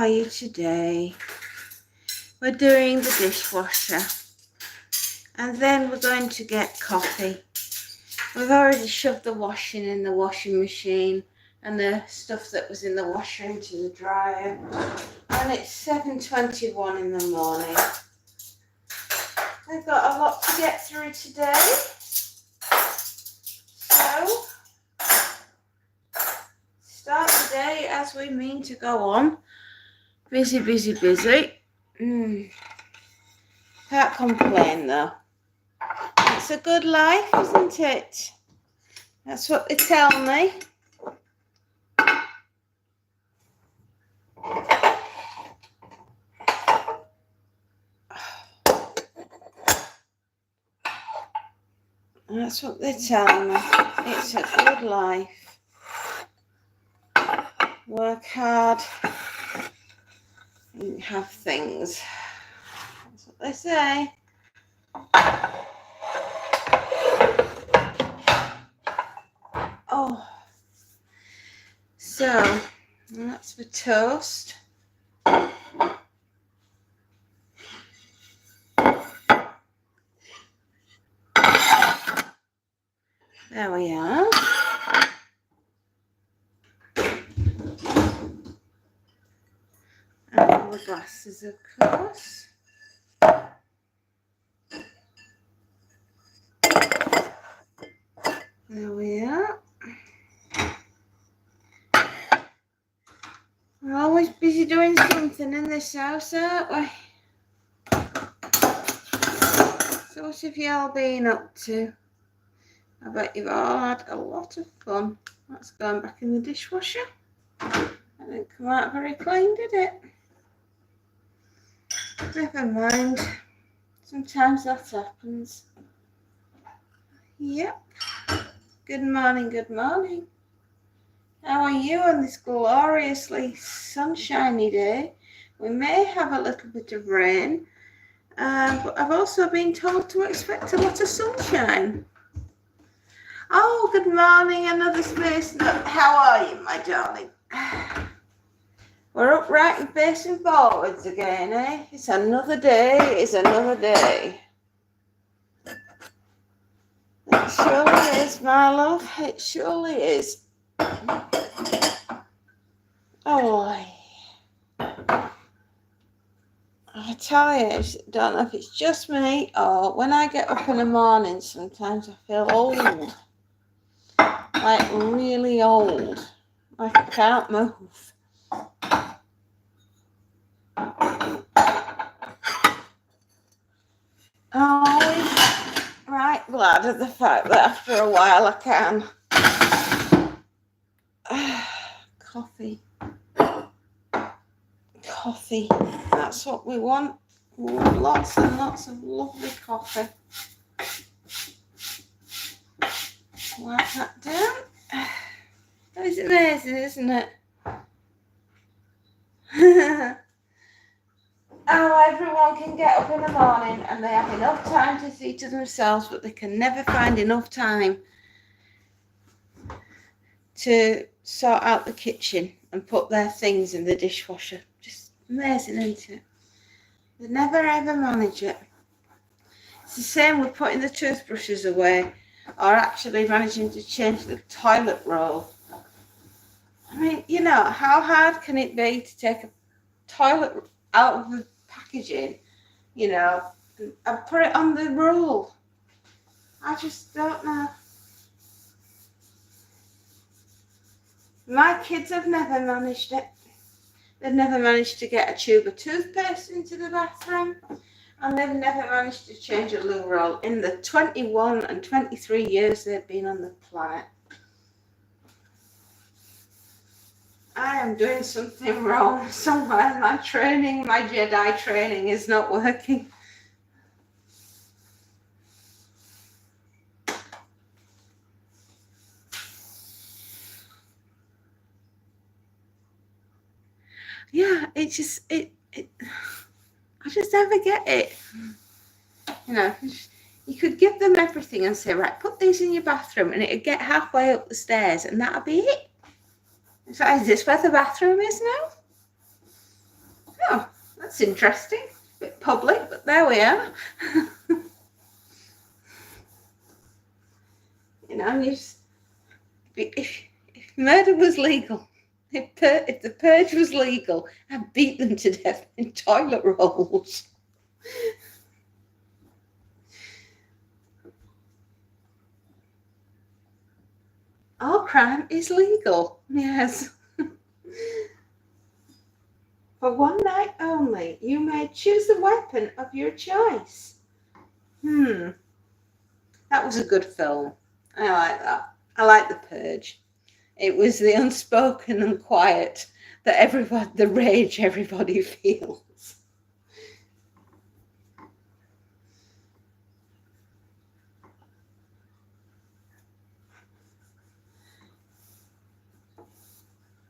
are you today? We're doing the dishwasher. And then we're going to get coffee. We've already shoved the washing in the washing machine and the stuff that was in the washer into the dryer. And it's 7:21 in the morning. I've got a lot to get through today. So, start the day as we mean to go on. Busy, busy, busy. Can't complain though. It's a good life, isn't it? That's what they tell me. That's what they tell me. It's a good life. Work hard and have things. That's what they say. Oh. So, that's for toast. There we are. And all the glasses, of course. There we are. We're always busy doing something in this house, aren't we? So what have you all been up to? I bet you've all had a lot of fun. That's going back in the dishwasher. That didn't come out very clean, did it? Never mind. Sometimes that happens. Yep. Good morning, good morning. How are you on this gloriously sunshiny day? We may have a little bit of rain, but I've also been told to expect a lot of sunshine. Oh, good morning, another space nut. How are you, my darling? We're upright and facing forwards again, eh? It's another day, it's another day. It surely is, my love. It surely is. Oh, I tell you, I don't know if it's just me or when I get up in the morning, sometimes I feel old. Like really old. Like I can't move. Always right glad of the fact that after a while I can. Coffee. Coffee. That's what we want. We want lots and lots of lovely coffee. Wipe that down. That is amazing, isn't it? Oh, everyone can get up in the morning and they have enough time to see to themselves, but they can never find enough time to sort out the kitchen and put their things in the dishwasher. Just amazing, isn't it? They never ever manage it. It's the same with putting the toothbrushes away or actually managing to change the toilet roll. I mean, you know, how hard can it be to take a toilet out of the packaging, you know, and put it on the roll? I just don't know. My kids have never managed it. They've never managed to get a tube of toothpaste into the bathroom, and they've never managed to change a loo roll in the 21 and 23 years they've been on the planet. I am doing something wrong somewhere. My training, my Jedi training is not working. Yeah, I just never get it. You know, you could give them everything and say, right, put these in your bathroom, and it'd get halfway up the stairs, and that'll be it. Is this where the bathroom is now? Oh, that's interesting. A bit public, but there we are. You know, if murder was legal, if the purge was legal, I'd beat them to death in toilet rolls. All crime is legal. Yes. For one night only, you may choose the weapon of your choice. That was a good film. I like that. I like The Purge. It was the unspoken and quiet the rage everybody feels.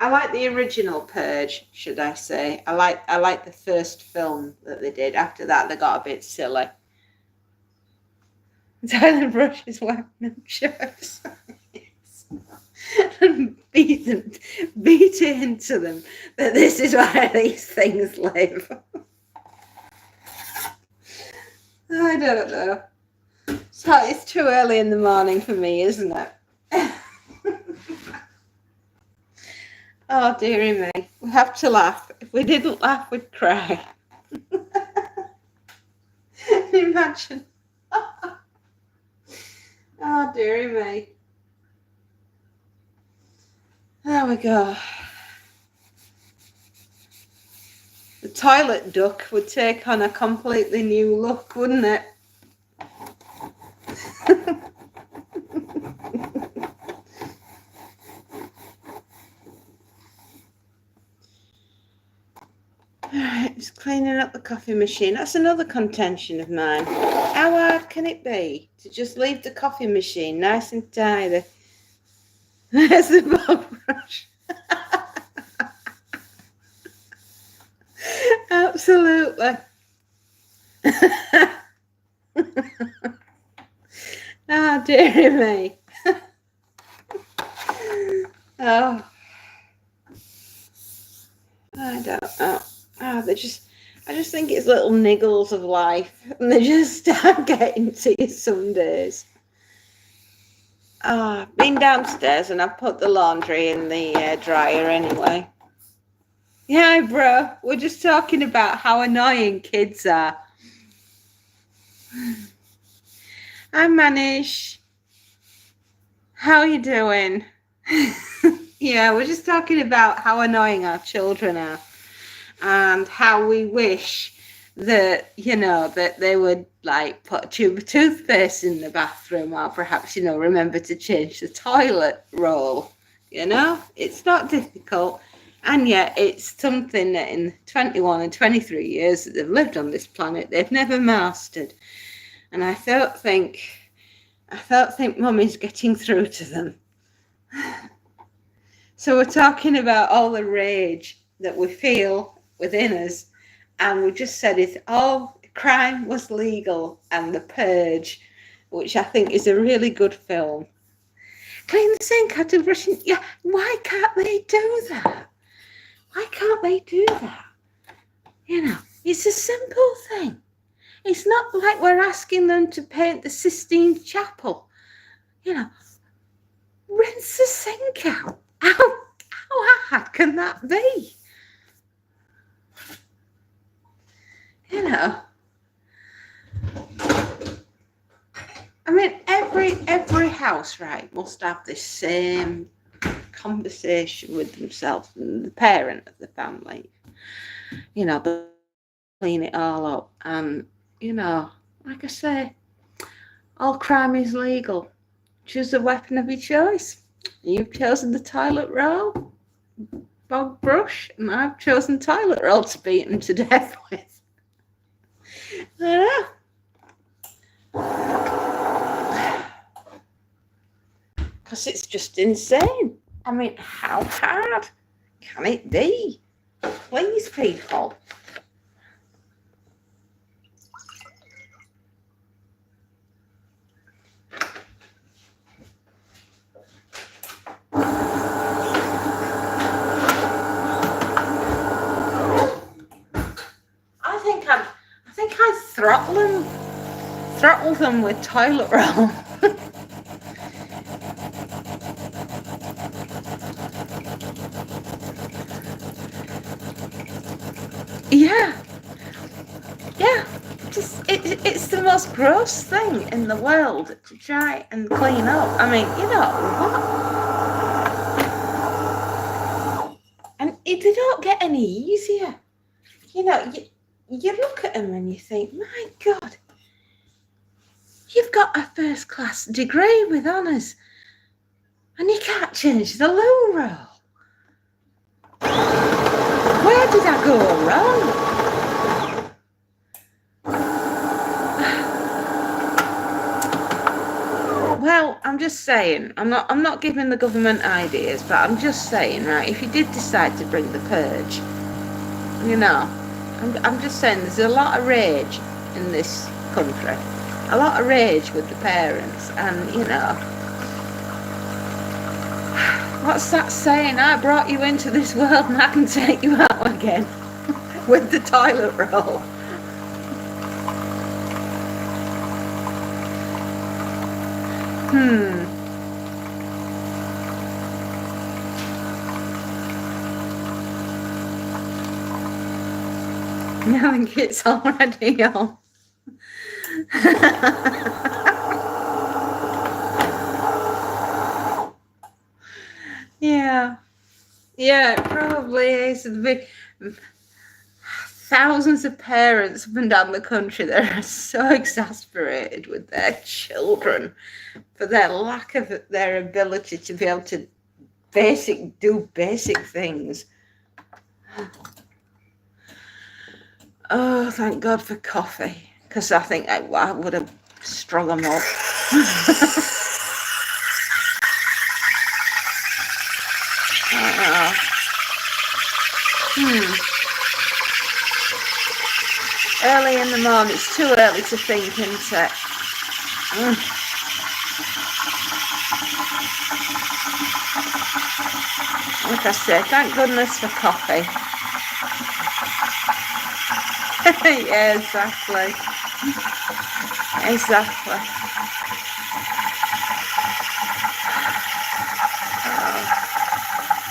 I like the original Purge, should I say. I like the first film that they did. After that, they got a bit silly. Tyler Brush's weapon of choice. And beat it into them that this is where these things live. I don't know. So it's too early in the morning for me, isn't it? Oh, dearie me. We have to laugh. If we didn't laugh, we'd cry. Imagine. Oh, dearie me. There we go. The toilet duck would take on a completely new look, wouldn't it? Alright, just cleaning up the coffee machine. That's another contention of mine. How hard can it be to just leave the coffee machine nice and tidy? There's the bog brush. Absolutely. Oh, dearie me. Oh. I don't know. Oh, I just think it's little niggles of life, and they just start getting to you some days. I've been downstairs and I've put the laundry in the dryer anyway. Yeah, bro, we're just talking about how annoying kids are. Hi, Manish. How are you doing? Yeah, we're just talking about how annoying our children are and how we wish that, that they would like put a tube of toothpaste in the bathroom, or perhaps, remember to change the toilet roll. It's not difficult. And yet it's something that in 21 and 23 years that they've lived on this planet, they've never mastered. And I don't think Mummy's getting through to them. So we're talking about all the rage that we feel within us, and we just said if all crime was legal, and The Purge, which I think is a really good film. Clean the sink after brushing. Yeah, why can't they do that? Why can't they do that? It's a simple thing. It's not like we're asking them to paint the Sistine Chapel. Rinse the sink out. How hard can that be? I mean, every house, right, must have this same conversation with themselves and the parent of the family. They clean it all up. And, like I say, all crime is legal. Choose the weapon of your choice. You've chosen the toilet roll, bog brush, and I've chosen toilet roll to beat them to death with. I know. Because it's just insane. I mean, how hard can it be? Please, people. throttle them with toilet roll. Yeah. Just it's the most gross thing in the world to try and clean up. I mean, you know what? And they don't get any easier. You know, you look at them and you think, my God, you've got a first class degree with honours and you can't change the loo roll. Where did I go wrong? Well, I'm just saying, I'm not giving the government ideas, but I'm just saying, right, if you did decide to bring the purge, you know, I'm just saying there's a lot of rage in this country, a lot of rage with the parents, and, you know, what's that saying? I brought you into this world and I can take you out again with the toilet roll. I think it's already on. Yeah, it probably is. Thousands of parents up and down the country that are so exasperated with their children for their lack of their ability to be able to do basic things. Oh, thank God for coffee, because I think I would have strung them up. Early in the morning, it's too early to think, isn't it? Like I say, thank goodness for coffee. Yeah, exactly.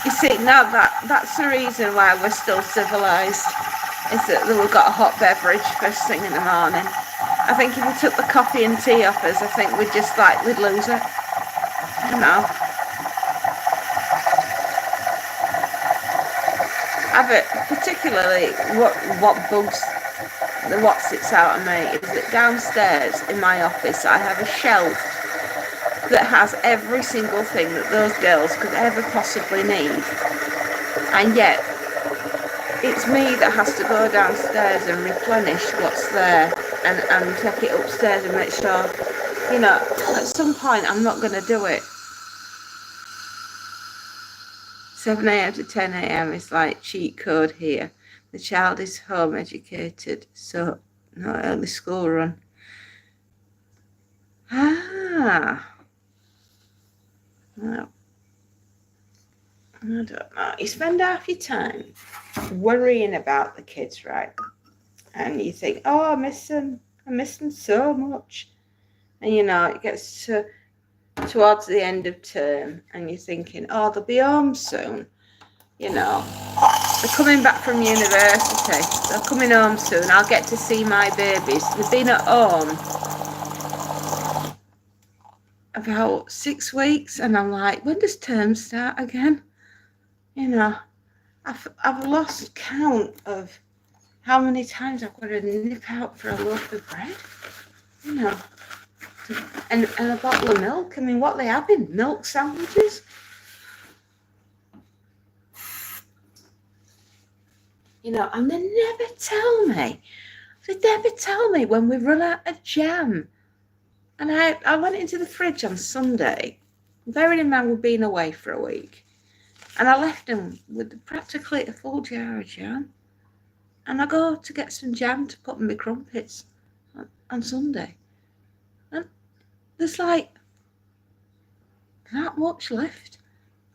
You see, now that's the reason why we're still civilised, is that we've got a hot beverage first thing in the morning. I think if we took the coffee and tea off us, I think we'd lose it. You know. Particularly what bugs what sits out of me is that downstairs in my office I have a shelf that has every single thing that those girls could ever possibly need, and yet it's me that has to go downstairs and replenish what's there and take it upstairs and make sure, you know, at some point I'm not going to do it. 7 a.m. to 10 a.m. is like cheat code here. The child is home educated, so no early school run. No. I don't know. You spend half your time worrying about the kids, right? And you think, oh, I miss them so much. And, you know, it gets towards the end of term and you're thinking, oh, they'll be home soon. You know, they're coming back from university. They're coming home soon. I'll get to see my babies. They've been at home about 6 weeks, and I'm like, when does term start again? You know, I've lost count of how many times I've got to nip out for a loaf of bread. You know, and a bottle of milk. I mean, what are they having? Milk sandwiches? You know, and they never tell me. They never tell me when we run out of jam. And I went into the fridge on Sunday, bearing in mind we've been away for a week, and I left them with practically a full jar of jam. And I go to get some jam to put in my crumpets on Sunday. And there's like that much left.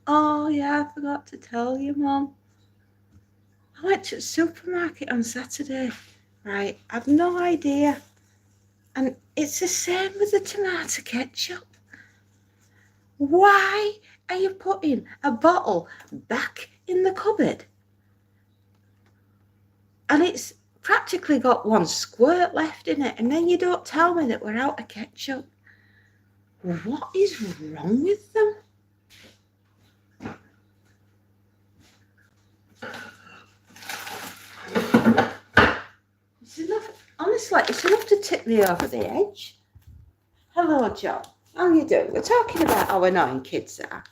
Oh, yeah, I forgot to tell you, Mum. I went to the supermarket on Saturday right? I've no idea. And it's the same with the tomato ketchup. Why are you putting a bottle back in the cupboard? And it's practically got one squirt left in it, and then you don't tell me that we're out of ketchup. What is wrong with them? It's enough, honestly, it's enough to tip me over the edge. Hello, John. How you doing? We're talking about how annoying kids are.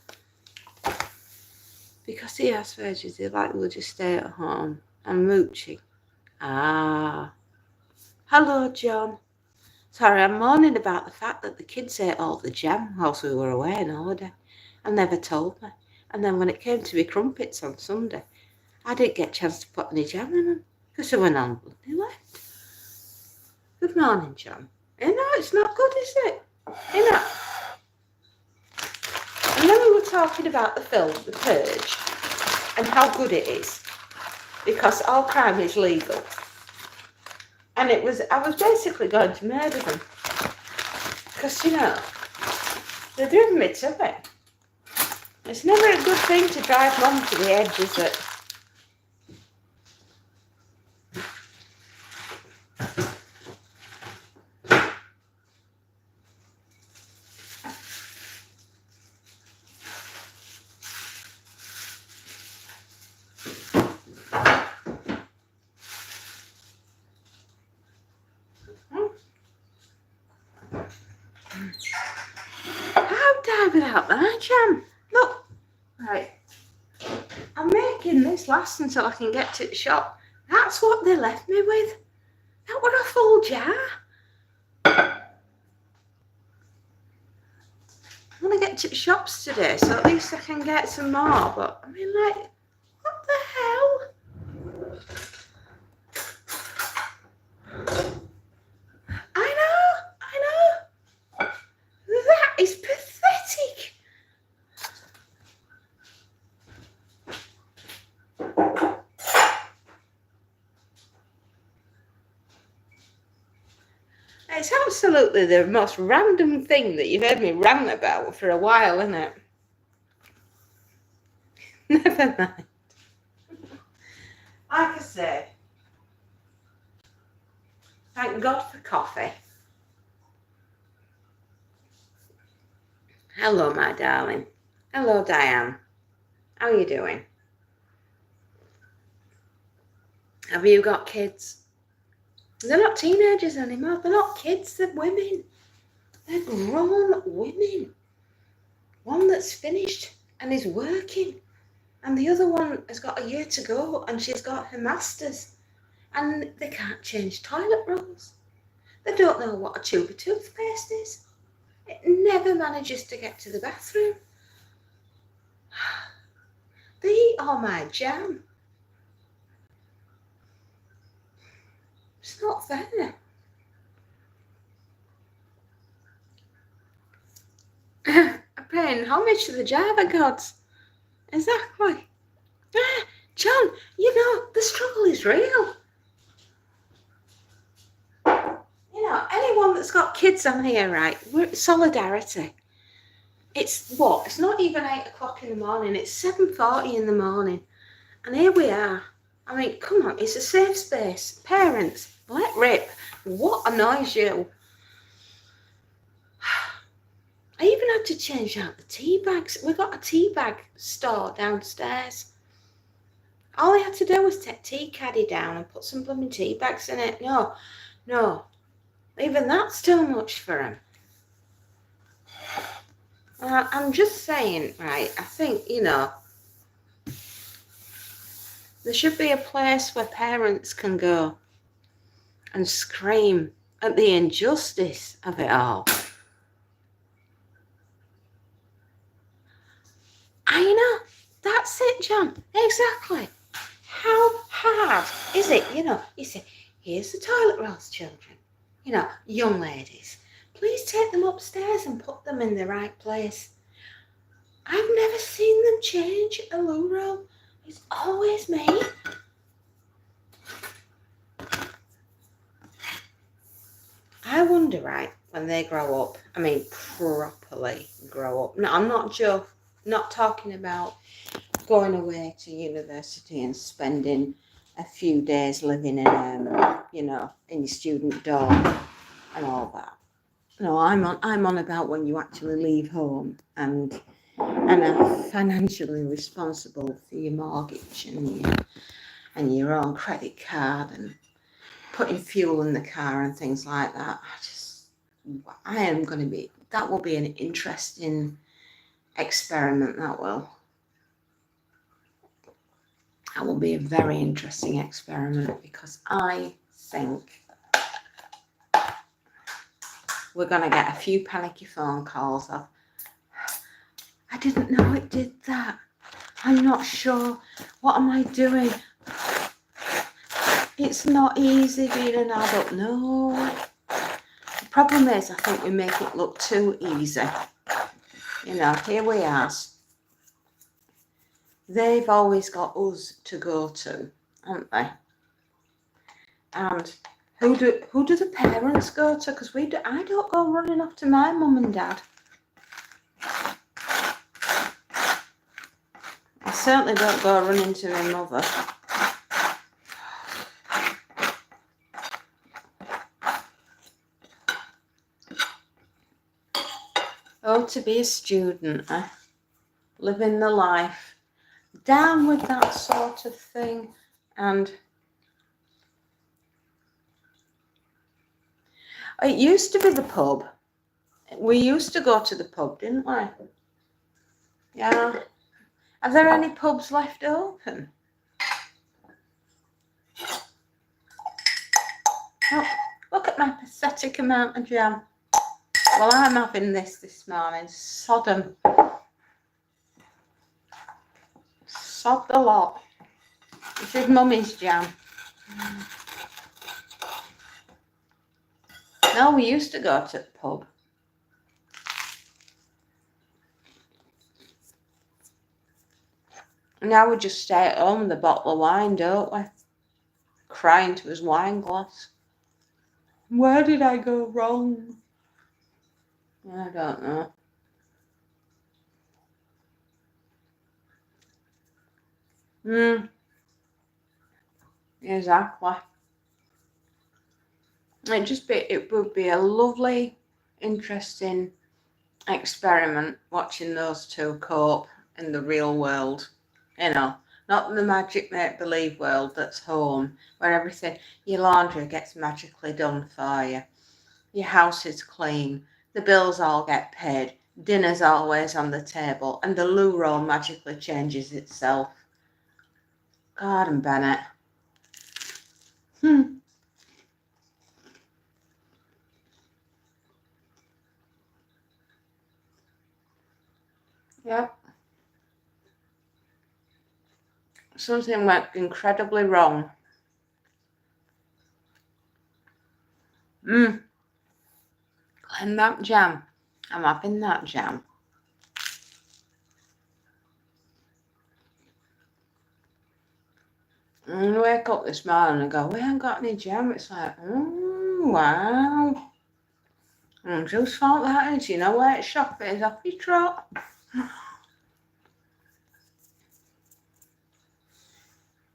Because the Asperger's, they like will just stay at home and mooching. Ah. Hello, John. Sorry, I'm moaning about the fact that the kids ate all the jam whilst we were away on holiday and never told me. And then when it came to me crumpets on Sunday, I didn't get a chance to put any jam in them because they went on bloody left. Good morning, John. You know, it's not good, is it? You know. And then we were talking about the film, The Purge, and how good it is because all crime is legal. And I was basically going to murder them. Because, you know, they're driven me to it. It's never a good thing to drive mum to the edge, is it? How die without my jam? Look, right. I'm making this last until I can get to the shop. That's what they left me with. That was a full jar. I'm going to get to the shops today, so at least I can get some more. But, I mean, like, what the hell? I know. That is pathetic. It's absolutely the most random thing that you've heard me rant about for a while, isn't it? Never mind. Like I say, thank God for coffee. Hello, my darling. Hello, Diane. How are you doing? Have you got kids? They're not teenagers anymore. They're not kids. They're women. They're grown women. One that's finished and is working. And the other one has got a year to go and she's got her master's. And they can't change toilet rolls. They don't know what a tube of toothpaste is. It never manages to get to the bathroom. They eat all my jam. It's not fair. I'm paying homage to the Java gods. Exactly. John, you know, the struggle is real. You know, anyone that's got kids on here, right, we're solidarity. It's what? It's not even 8 o'clock in the morning. It's 7:40 in the morning. And here we are. I mean, come on, it's a safe space. Parents, let rip. What annoys you? I even had to change out the tea bags. We got a tea bag store downstairs. All I had to do was take tea caddy down and put some blooming tea bags in it. No. Even that's too much for him. I'm just saying, right, I think, you know, there should be a place where parents can go and scream at the injustice of it all. I know, that's it, John, exactly. How hard is it, you know, you say, here's the toilet rolls, children. You know, young ladies, please take them upstairs and put them in the right place. I've never seen them change a loo roll. It's always me. wonder, right, when they grow up, I mean, properly grow up. No, I'm not talking about going away to university and spending a few days living in, in your student dorm and all that. No, I'm on about when you actually leave home and are financially responsible for your mortgage and your own credit card and putting fuel in the car and things like that. That will be an interesting experiment, that will. That will be a very interesting experiment, because I think we're going to get a few panicky phone calls of, I didn't know it did that. I'm not sure. What am I doing? It's not easy being an adult. No. The problem is, I think we make it look too easy. Here we are. They've always got us to go to, haven't they? And who do the parents go to? Because I don't go running off to my mum and dad. I certainly don't go running to my mother. Oh, to be a student, living the life, down with that sort of thing. And it used to be the pub. We used to go to the pub, didn't we? Yeah. Are there any pubs left open? Oh, look at my pathetic amount of jam. Well, I'm having this morning. Sodom. Sod the lot. This is Mummy's jam. No, we used to go to the pub. Now we just stay at home with a bottle of wine, don't we? Cry into his wine glass. Where did I go wrong? I don't know. Exactly. It would be a lovely, interesting experiment watching those two cope in the real world. Not the magic make-believe world that's home, where everything, your laundry gets magically done for you, your house is clean, the bills all get paid, dinner's always on the table, and the loo roll magically changes itself. God and Bennett. Yep. Something went incredibly wrong. And that jam. I'm having that jam. And I wake up this morning and go, we haven't got any jam. It's like, oh, wow. And just thought that is, where it's shopping is off your trot.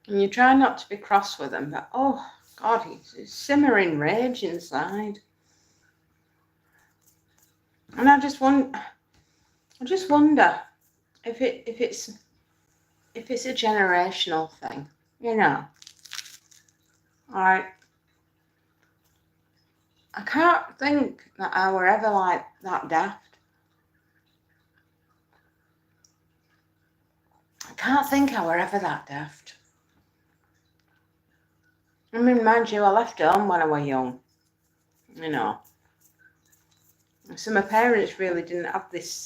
And you try not to be cross with them, but oh God, it's simmering rage inside. And I just wonder if it's a generational thing, I can't think that I were ever like that daft. I can't think I were ever that daft. I mean, mind you, I left home when I was young, So my parents really didn't have this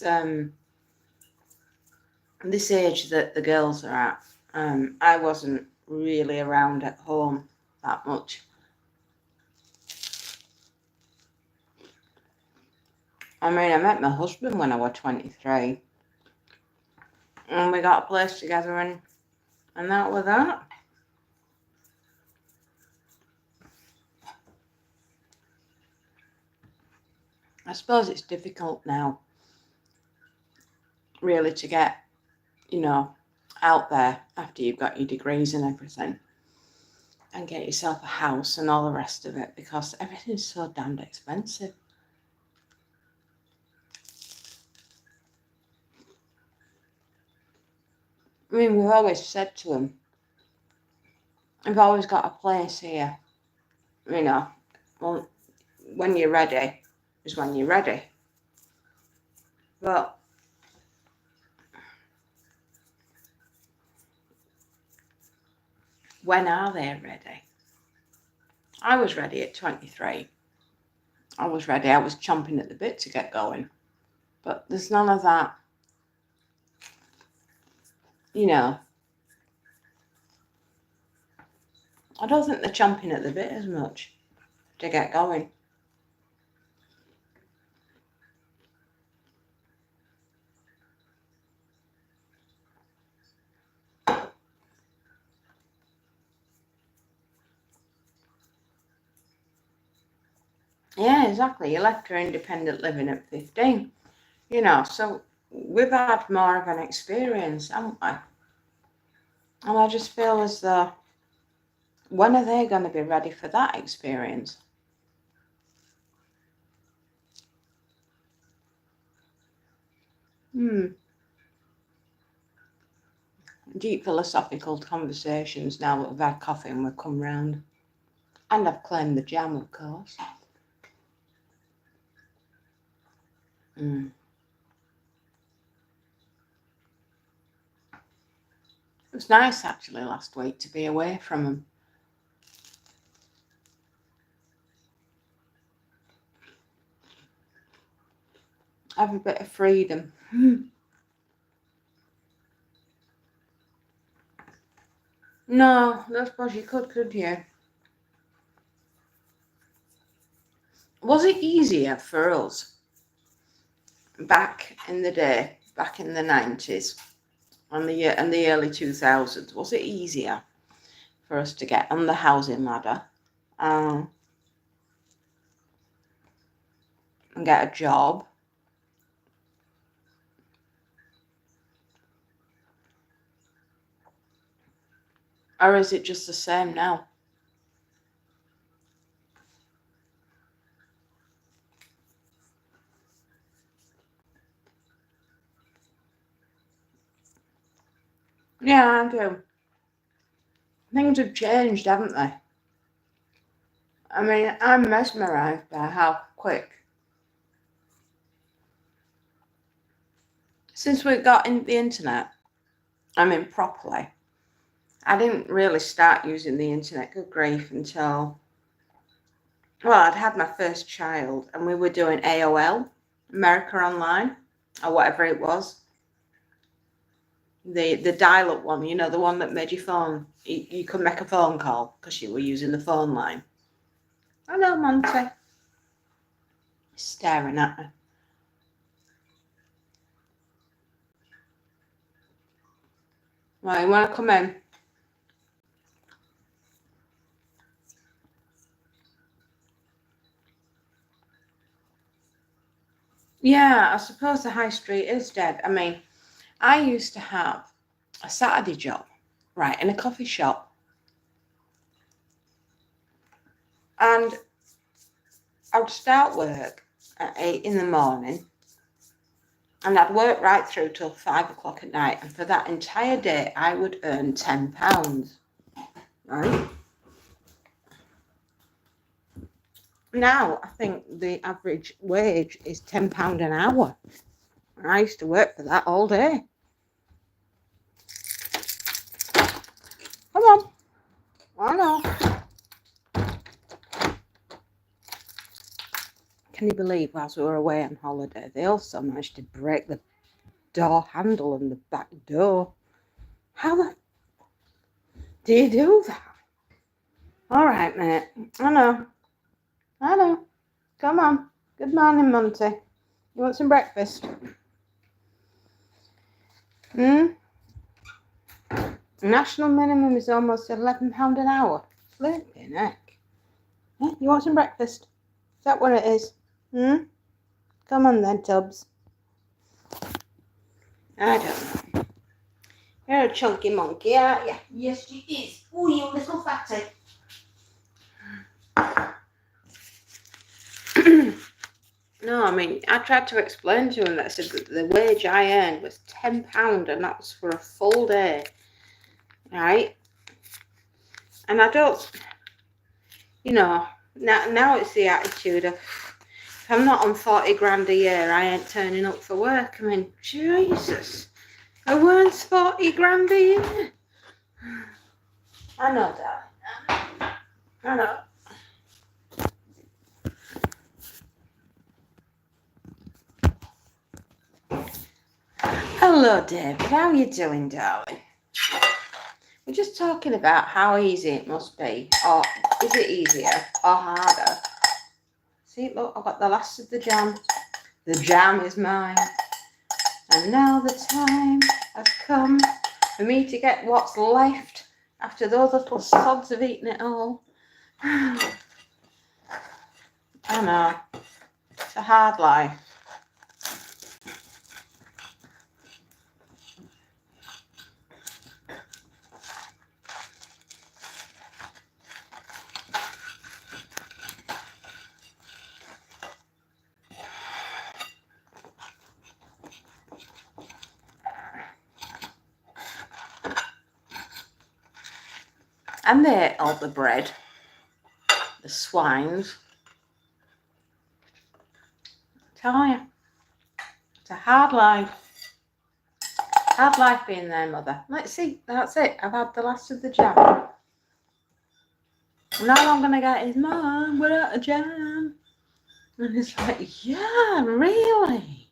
this age that the girls are at. I wasn't really around at home that much. I mean, I met my husband when I was 23. And we got a place together and that was that. I suppose it's difficult now, really, to get, out there after you've got your degrees and everything and get yourself a house and all the rest of it, because everything's so damned expensive. I mean, we've always said to them, we've always got a place here, well, when you're ready is when you're ready. But when are they ready? I was ready at 23. I was ready. I was chomping at the bit to get going. But there's none of that, I don't think they're chomping at the bit as much to get going. Yeah, exactly. You left her independent living at 15, so we've had more of an experience, haven't we? And I just feel as though, when are they going to be ready for that experience? Deep philosophical conversations now that we've had coffee and we've come round. And I've claimed the jam, of course. It was nice, actually, last week to be away from them. Have a bit of freedom. No, I suppose you could you? Was it easier for us back in the day, back in the 90s and the early 2000s? Was it easier for us to get on the housing ladder and get a job? Or is it just the same now? Yeah, I do. Things have changed, haven't they? I mean, I'm mesmerised by how quick. Since we got in the internet, properly, I didn't really start using the internet, good grief, until, I'd had my first child and we were doing AOL, America Online, or whatever it was. The dial-up one, the one that made your phone, you could make a phone call because you were using the phone line. Hello, Monty. Staring at me. Right, you want to come in? Yeah, I suppose the high street is dead. I mean, I used to have a Saturday job, right, in a coffee shop. And I would start work at 8 in the morning and I'd work right through till 5 o'clock at night. And for that entire day, I would earn £10, right? Now, I think the average wage is £10 an hour. And I used to work for that all day. Come on. I know. Can you believe, whilst we were away on holiday, they also managed to break the door handle and the back door? How the do you do that? All right, mate. I know. Come on. Good morning, Monty. You want some breakfast? National minimum is almost £11 an hour. Flipping heck. You want some breakfast? Is that what it is? Come on then, Tubbs. I don't know. You're a chunky monkey, aren't you? Yes, she is. Oh, you little fatty. No, I mean, I tried to explain to him that I said that the wage I earned was £10 and that was for a full day. Right? And I don't, you know, now it's the attitude of, if I'm not on 40 grand a year, I ain't turning up for work. I mean, Jesus, I earns 40 grand a year. I know, darling. I know. Hello, David. How you doing, darling? We're just talking about how easy it must be, or is it easier or harder? See, look, I've got the last of the jam. The jam is mine. And now the time has come for me to get what's left after those little sods have eaten it all. I know. It's a hard life. And they ate all the bread. The swines. I tell you, it's a hard life. Hard life being their mother. Let's see, that's it. I've had the last of the jam. Now all I'm going to get is, Mum, we're out of jam. And it's like, yeah, really?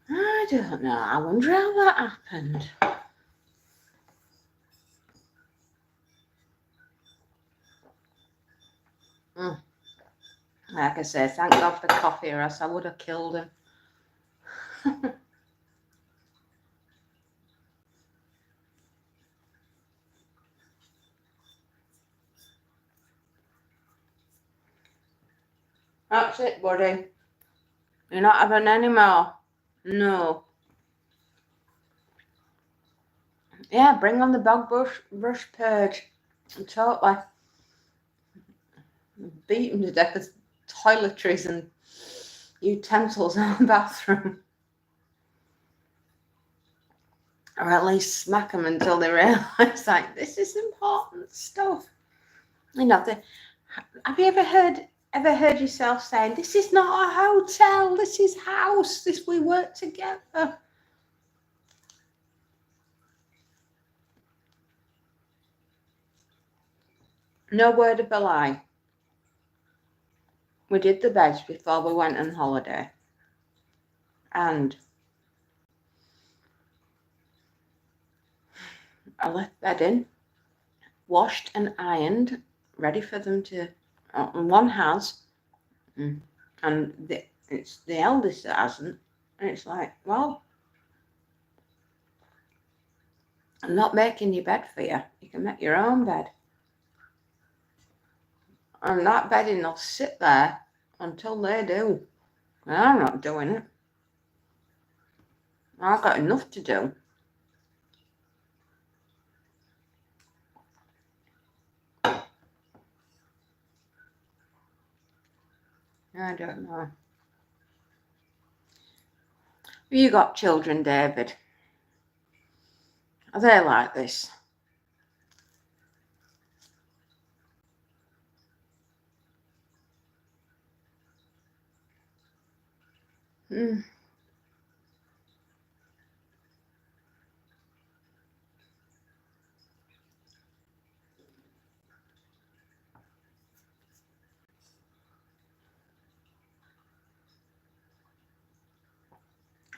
I don't know. I wonder how that happened. Like I say, thank God for coffee, or else I would have killed him. That's it, buddy. You're not having any more? No. Yeah, bring on the bog brush purge. Totally. Beat him to death with toiletries and utensils in the bathroom. Or at least smack them until they realise, like, this is important stuff. You know, have you ever heard yourself saying, this is not a hotel, this is house, this we work together? No word of a lie. We did the beds before we went on holiday. And I left bedding, washed and ironed, ready for them to, one has, and it's the eldest that hasn't. And it's like, well, I'm not making your bed for you. You can make your own bed. And that bedding will sit there until they do. And I'm not doing it. I've got enough to do. I don't know. Have you got children, David? Are they like this? I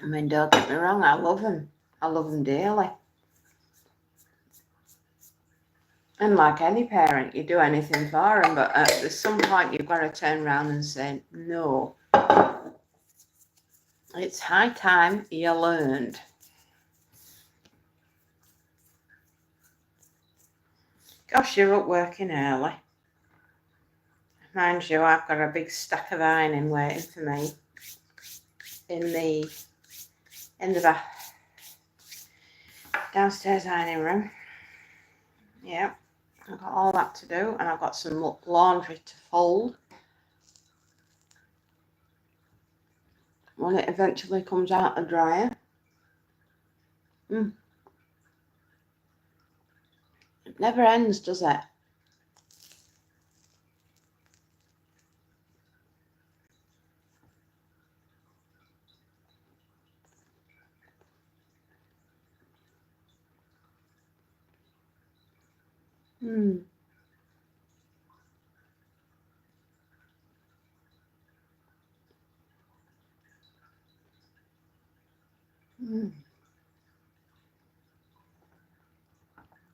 mean, don't get me wrong, I love them. I love them dearly. And like any parent, you do anything for them, but at some point you've got to turn around and say, no. It's high time you learned. Gosh, you're up working early. Mind you, I've got a big stack of ironing waiting for me. in the downstairs ironing room. Yeah, I've got all that to do, and I've got some laundry to fold when it eventually comes out the dryer. It never ends, does it?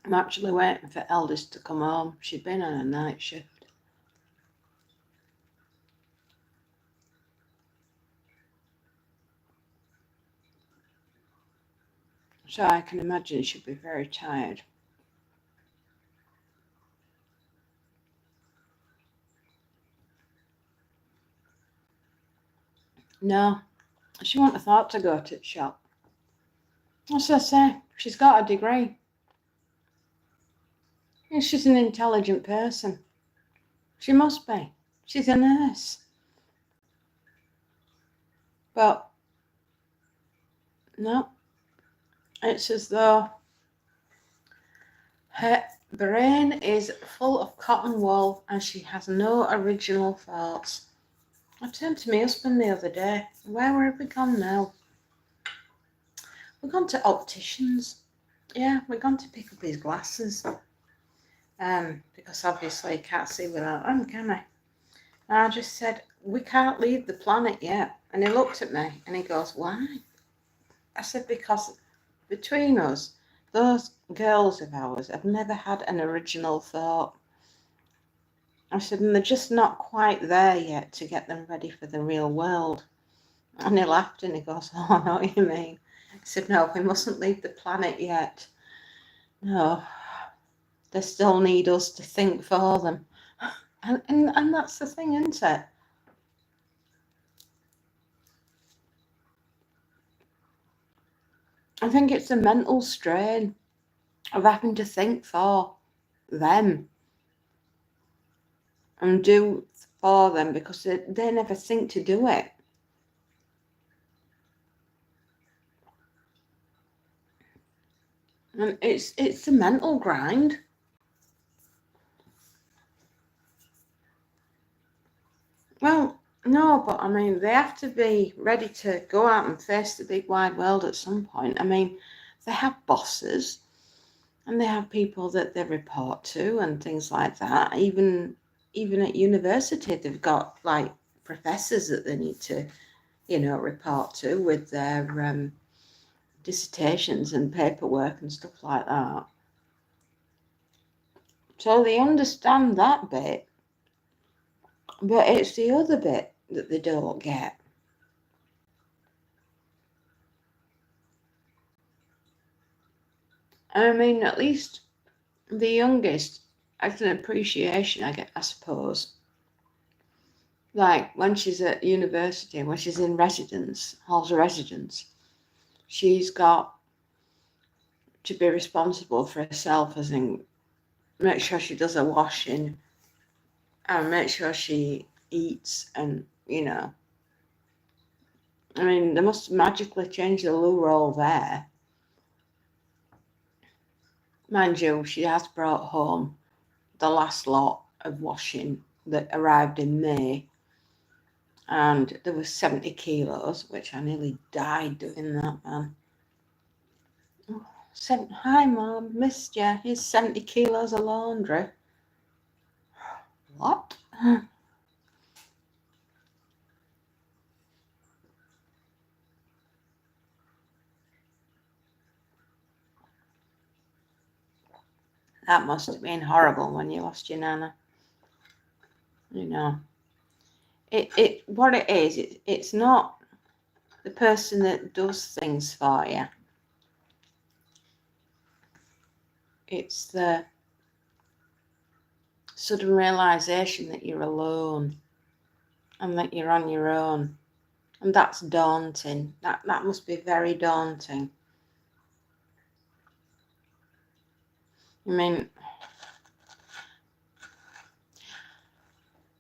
I'm actually waiting for eldest to come home. She'd been on a night shift. So I can imagine she'd be very tired. No, she wouldn't have thought to go to the shop. As I say, she's got a degree. And she's an intelligent person. She must be. She's a nurse. But no, it's as though her brain is full of cotton wool and she has no original thoughts. I turned to my husband the other day. Where have we gone now? We've gone to opticians. Yeah, we're going to pick up his glasses. Because obviously he can't see without them, can he? And I just said, we can't leave the planet yet. And he looked at me and he goes, why? I said, because between us, those girls of ours have never had an original thought. I said, and they're just not quite there yet to get them ready for the real world. And he laughed and he goes, oh, I know what you mean. I said, no, we mustn't leave the planet yet. No, they still need us to think for them. And that's the thing, isn't it? I think it's the mental strain of having to think for them and do for them because they never think to do it. And it's the mental grind. Well, no, but I mean, they have to be ready to go out and face the big wide world at some point. I mean, they have bosses and they have people that they report to and things like that. Even at university, they've got like professors that they need to, report to with their dissertations and paperwork and stuff like that. So they understand that bit, but it's the other bit that they don't get. I mean, at least the youngest has an appreciation, I suppose. Like when she's at university, when she's in halls of residence, she's got to be responsible for herself, as in make sure she does her washing and make sure she eats and, I mean, they must magically change the loo roll there. Mind you, she has brought home the last lot of washing that arrived in May. And there was 70 kilos, which I nearly died doing that, man. Oh, hi, Mum, missed you. Here's 70 kilos of laundry. What? That must have been horrible when you lost your nana. What it is, it's not the person that does things for you. It's the sudden realization that you're alone and that you're on your own And that's daunting. That must be very daunting. I mean,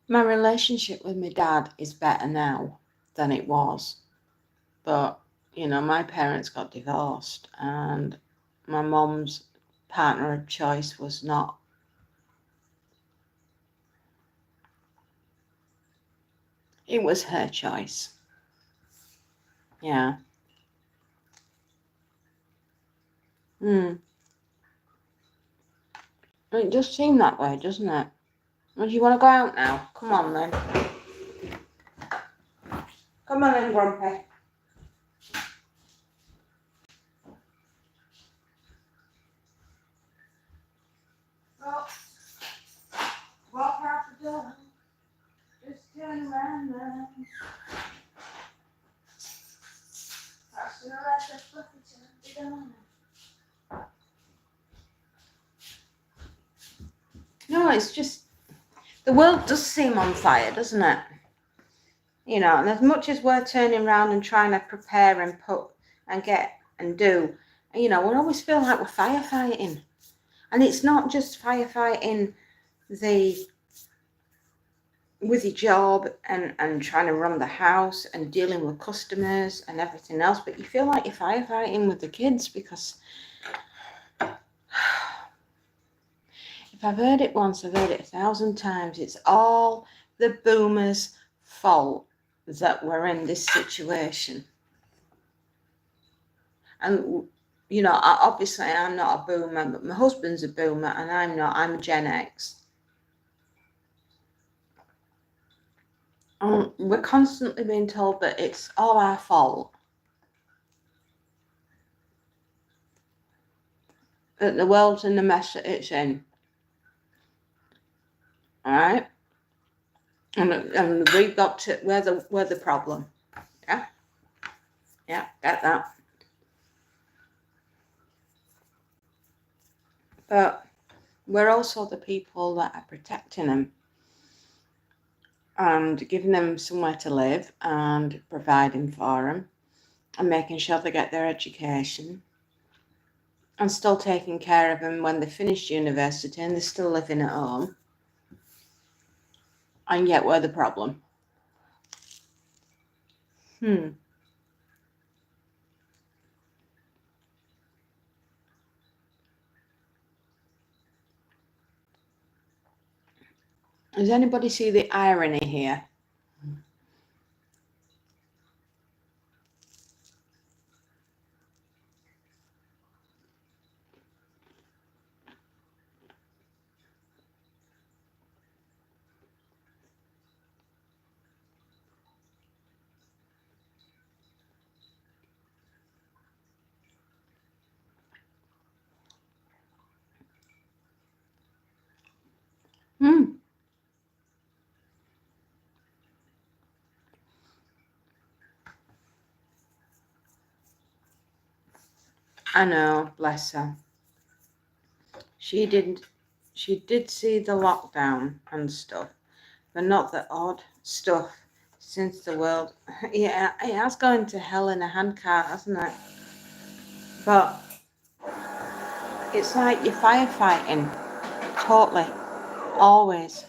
my relationship with my dad is better now than it was. But, you know, my parents got divorced and my mum's partner of choice was not. It was her choice. Yeah. It just seemed that way, doesn't it? Well, do you want to go out now? Come on then. Come on then, Grumpy. Oh, walk out the door. Just turn around now. That's gonna let the fluffy turn down. No, it's just the world does seem on fire, doesn't it? You know, and as much as we're turning around and trying to prepare and put and get and do, you know, we always feel like we're firefighting. And it's not just firefighting with your job and trying to run the house and dealing with customers and everything else, but you feel like you're firefighting with the kids because if I've heard it once, I've heard it 1,000 times. It's all the boomers' fault that we're in this situation. And, you know, obviously I'm not a boomer, but my husband's a boomer and I'm not. I'm Gen X. And we're constantly being told that it's all our fault. That the world's in the mess that it's in. All right? And we've got to, we're the problem. Yeah? Yeah, get that. But we're also the people that are protecting them and giving them somewhere to live and providing for them and making sure they get their education and still taking care of them when they finish university and they're still living at home. And yet we're the problem. Does anybody see the irony here? I know, bless her. She did see the lockdown and stuff, but not the odd stuff since the world. Yeah, it has gone to hell in a handcart, hasn't it? But it's like you're firefighting, totally, always.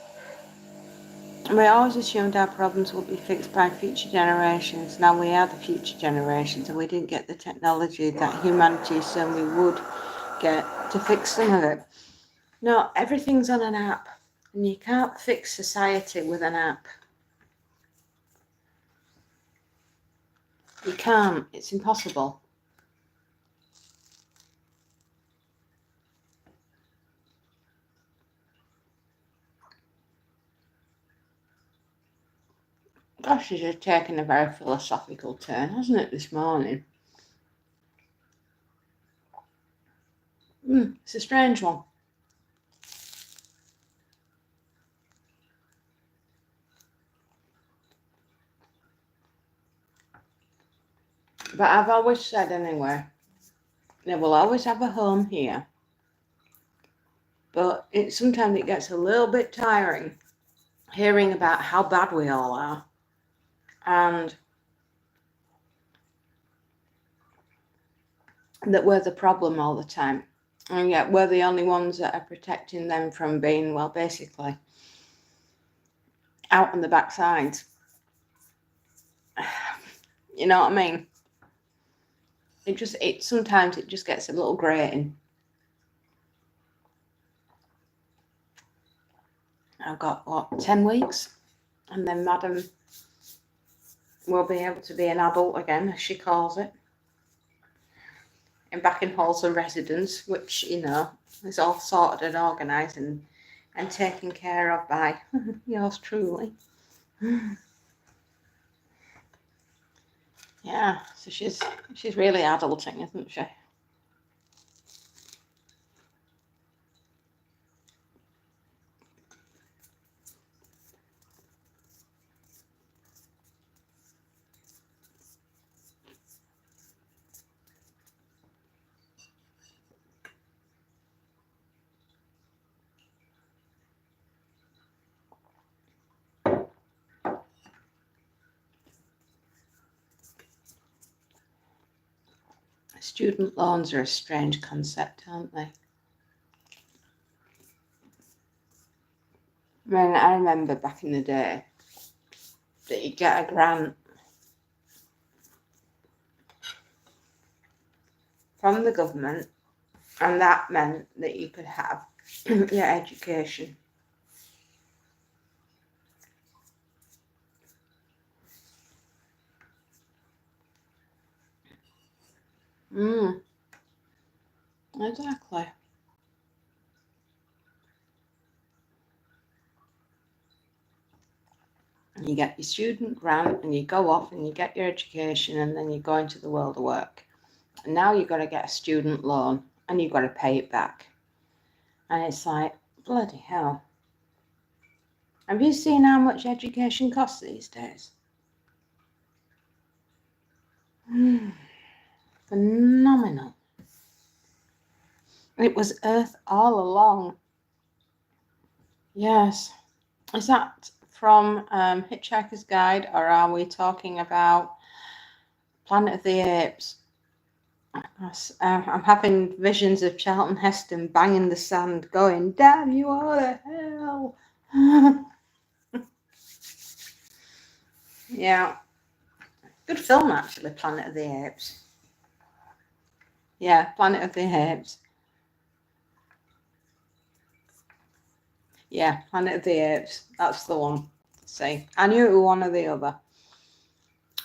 We always assumed our problems would be fixed by future generations. Now we are the future generations and we didn't get the technology that humanity assumed we would get to fix some of it. No, everything's on an app and you can't fix society with an app. You can't. It's impossible. Gosh, this has taken a very philosophical turn, hasn't it, this morning? It's a strange one. But I've always said anyway, they will always have a home here. But sometimes it gets a little bit tiring hearing about how bad we all are. And that we're the problem all the time. And yet we're the only ones that are protecting them from being, well, basically out on the backside. You know what I mean? Sometimes it just gets a little grating. I've got 10 weeks, and then Madam will be able to be an adult again, as she calls it, and back in Halsall residence, which, is all sorted and organised and taken care of by yours truly. Yeah, so she's really adulting, isn't she? Student loans are a strange concept, aren't they? I remember back in the day that you get a grant from the government, and that meant that you could have your education. Exactly. And you get your student grant and you go off and you get your education, and then you go into the world of work. And now you've got to get a student loan and you've got to pay it back. And it's like, bloody hell. Have you seen how much education costs these days? Phenomenal. It was Earth all along. Yes. Is that from Hitchhiker's Guide, or are we talking about Planet of the Apes? I'm having visions of Charlton Heston banging the sand, going, "Damn you all to hell!" Yeah, good film actually, Planet of the Apes. Yeah, Planet of the Apes. Yeah, Planet of the Apes. That's the one. See, I knew it was one or the other.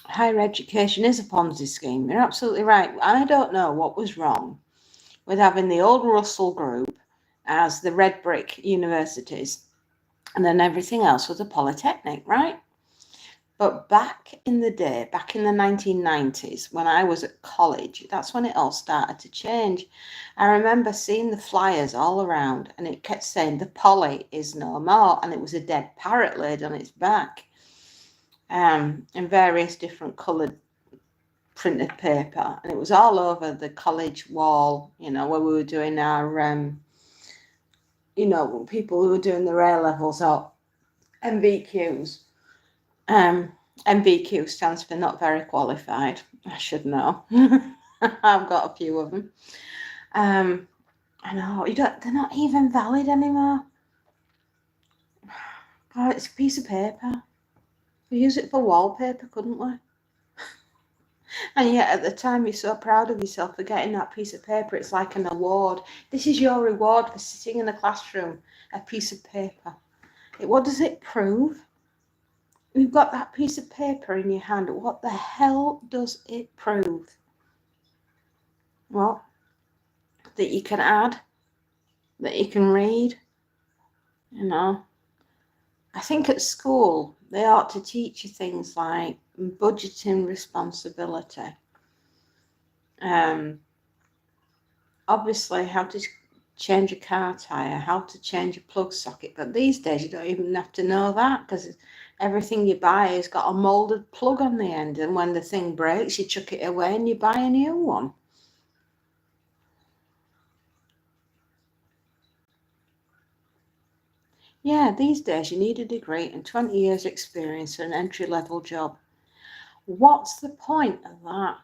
Higher education is a Ponzi scheme. You're absolutely right. I don't know what was wrong with having the old Russell Group as the red brick universities, and then everything else was a polytechnic, right? But back in the day, back in the 1990s, when I was at college, that's when it all started to change. I remember seeing the flyers all around, and it kept saying the poly is no more, and it was a dead parrot laid on its back, in various different coloured printed paper, and it was all over the college wall, where we were doing our, people who were doing their A levels or MVQs. MVQ stands for not very qualified. I should know. I've got a few of them. I know, they're not even valid anymore. God, it's a piece of paper. We use it for wallpaper, couldn't we? And yet at the time you're so proud of yourself for getting that piece of paper. It's like an award. This is your reward for sitting in the classroom, a piece of paper. What does it prove? You've got that piece of paper in your hand. What the hell does it prove? Well, that you can add, that you can read. I think at school they ought to teach you things like budgeting responsibility. Obviously how to change a car tyre, how to change a plug socket. But these days you don't even have to know that, because everything you buy has got a moulded plug on the end, and when the thing breaks you chuck it away and you buy a new one. Yeah, these days you need a degree and 20 years experience for an entry-level job. What's the point of that?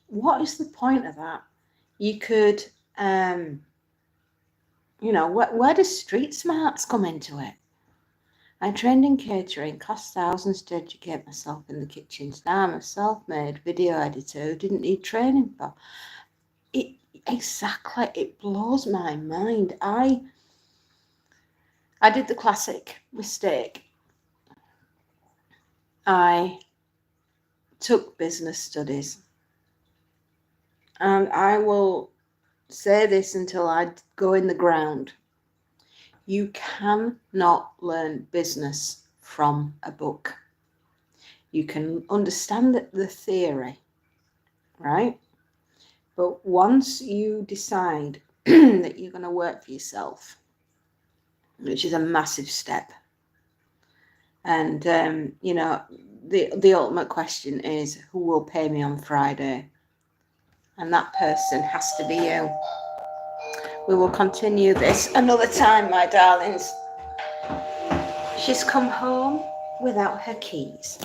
What is the point of that? You could, where does street smarts come into it? I trained in catering, cost thousands to educate myself in the kitchens. Now I'm a self-made video editor who didn't need training for it. Exactly, it blows my mind. I did the classic mistake. I took business studies, and I will say this until I go in the ground. You cannot learn business from a book. You can understand the theory, right? But once you decide that you're going to work for yourself, which is a massive step, and the ultimate question is, who will pay me on Friday? And that person has to be you. We will continue this another time, my darlings. She's come home without her keys.